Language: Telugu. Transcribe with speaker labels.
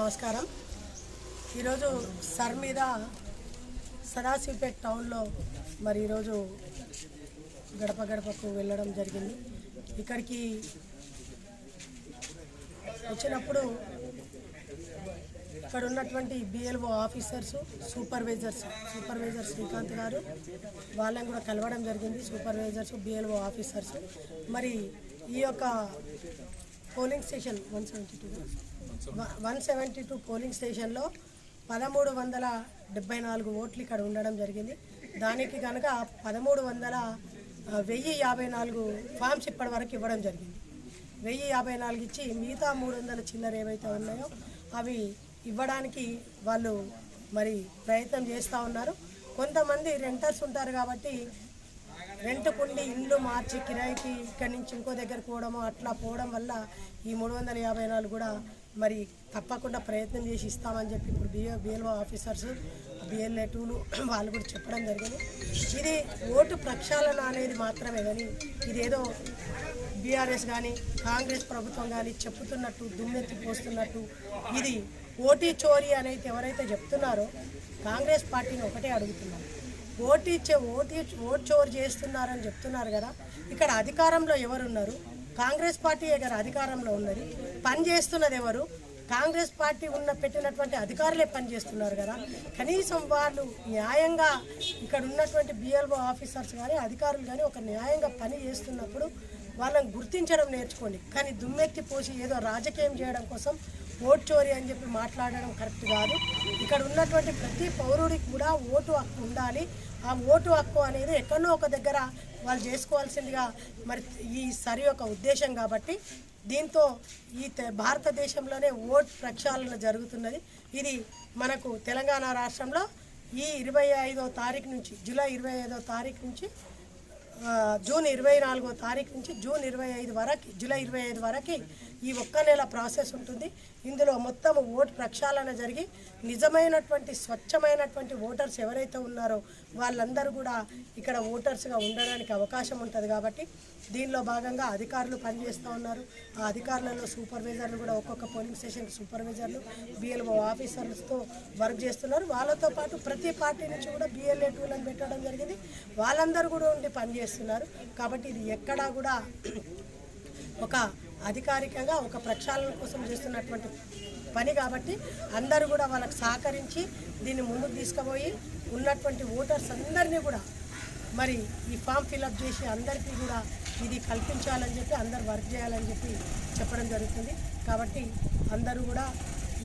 Speaker 1: నమస్కారం. ఈరోజు సర్ మీద సదాశివపేట టౌన్లో మరి ఈరోజు గడప గడపకు వెళ్ళడం జరిగింది. ఇక్కడికి వచ్చినప్పుడు ఇక్కడ ఉన్నటువంటి బిఎల్ఓ ఆఫీసర్స్, సూపర్వైజర్ శ్రీకాంత్ గారు వాళ్ళని కూడా కలవడం జరిగింది. Supervisors, BLO officers. మరి ఈ యొక్క పోలింగ్ స్టేషన్ 172 పోలింగ్ స్టేషన్లో 1374 ఓట్లు ఇక్కడ ఉండడం జరిగింది. దానికి కనుక 1054 ఫామ్స్ ఇప్పటి వరకు ఇవ్వడం జరిగింది. 1054 ఇచ్చి మిగతా 300 చిల్లర ఏవైతే ఉన్నాయో అవి ఇవ్వడానికి వాళ్ళు మరి ప్రయత్నం చేస్తూ ఉన్నారు. కొంతమంది రెంటర్స్ ఉంటారు కాబట్టి రెంట్కుండి ఇండ్లు మార్చి కిరాయికి ఇక్కడి నుంచి ఇంకో దగ్గర పోవడము అట్లా పోవడం వల్ల ఈ 354 కూడా మరి తప్పకుండా ప్రయత్నం చేసి ఇస్తామని చెప్పి ఇప్పుడు బిఎల్ఓ ఆఫీసర్స్, బిఎల్ఏ2లు వాళ్ళు కూడా చెప్పడం జరిగింది. ఇది ఓటు ప్రక్షాళన అనేది మాత్రమే కానీ ఇదేదో బీఆర్ఎస్ కానీ కాంగ్రెస్ ప్రభుత్వం కానీ చెప్పుతున్నట్టు దుమ్మెత్తి పోస్తున్నట్టు ఇది ఓటీ చోరీ అనేది ఎవరైతే చెప్తున్నారో కాంగ్రెస్ పార్టీని ఒకటే అడుగుతున్నారు. ఓటు చోరీ చేస్తున్నారని చెప్తున్నారు కదా, ఇక్కడ అధికారంలో ఎవరున్నారు? కాంగ్రెస్ పార్టీ గారు అధికారంలో ఉన్నది. పని చేస్తున్నది ఎవరు? కాంగ్రెస్ పార్టీ పెట్టినటువంటి అధికారులే పనిచేస్తున్నారు కదా. కనీసం వాళ్ళు న్యాయంగా ఇక్కడ ఉన్నటువంటి బిఎల్ఓ ఆఫీసర్స్ కానీ అధికారులు కానీ ఒక న్యాయంగా పని చేస్తున్నప్పుడు వాళ్ళని గుర్తించడం నేర్చుకోండి. కానీ దుమ్మెత్తి పోసి ఏదో రాజకీయం చేయడం కోసం ఓటు చోరీ అని చెప్పి మాట్లాడడం కరెక్ట్ కాదు. ఇక్కడ ఉన్నటువంటి ప్రతి పౌరుడికి కూడా ఓటు హక్కు ఉండాలి. ఆ ఓటు హక్కు అనేది ఎక్కడో ఒక దగ్గర వాళ్ళు చేసుకోవాల్సిందిగా మరి ఈ సరి యొక్క ఉద్దేశం కాబట్టి దీంతో ఈ భారతదేశంలోనే ఓటు ప్రక్షాళన జరుగుతున్నది. ఇది మనకు తెలంగాణ రాష్ట్రంలో ఈ 25వ తారీఖు నుంచి జూలై 25వ తారీఖు నుంచి జూన్ 24వ తారీఖు నుంచి జూన్ 25 వరకు జూలై 25 వరకు ఈ ఒక్క నెల ప్రాసెస్ ఉంటుంది. ఇందులో మొత్తం ఓటు ప్రక్షాళన జరిగి నిజమైనటువంటి స్వచ్ఛమైనటువంటి ఓటర్స్ ఎవరైతే ఉన్నారో వాళ్ళందరూ కూడా ఇక్కడ ఓటర్స్గా ఉండడానికి అవకాశం ఉంటుంది. కాబట్టి దీనిలో భాగంగా అధికారులు పనిచేస్తూ ఉన్నారు. ఆ అధికారులలో సూపర్వైజర్లు కూడా ఒక్కొక్క పోలింగ్ స్టేషన్ సూపర్వైజర్లు, బిఎల్ఓ ఆఫీసర్స్తో వర్క్ చేస్తున్నారు. వాళ్ళతో పాటు ప్రతి పార్టీ నుంచి కూడా బిఎల్ఏ2లను పెట్టడం జరిగింది. వాళ్ళందరూ కూడా ఉండి పనిచేస్తున్నారు. కాబట్టి ఇది ఎక్కడా కూడా ఒక అధికారికంగా ఒక ప్రక్షాళన కోసం చేస్తున్నటువంటి పని కాబట్టి అందరూ కూడా వాళ్ళకి సహకరించి దీన్ని ముందుకు తీసుకుపోయి ఉన్నటువంటి ఓటర్స్ అందరినీ కూడా మరి ఈ ఫామ్ ఫిలప్ చేసి అందరికీ కూడా ఇది కల్పించాలని చెప్పి అందరు వర్క్ చేయాలని చెప్పి చెప్పడం జరుగుతుంది. కాబట్టి అందరూ కూడా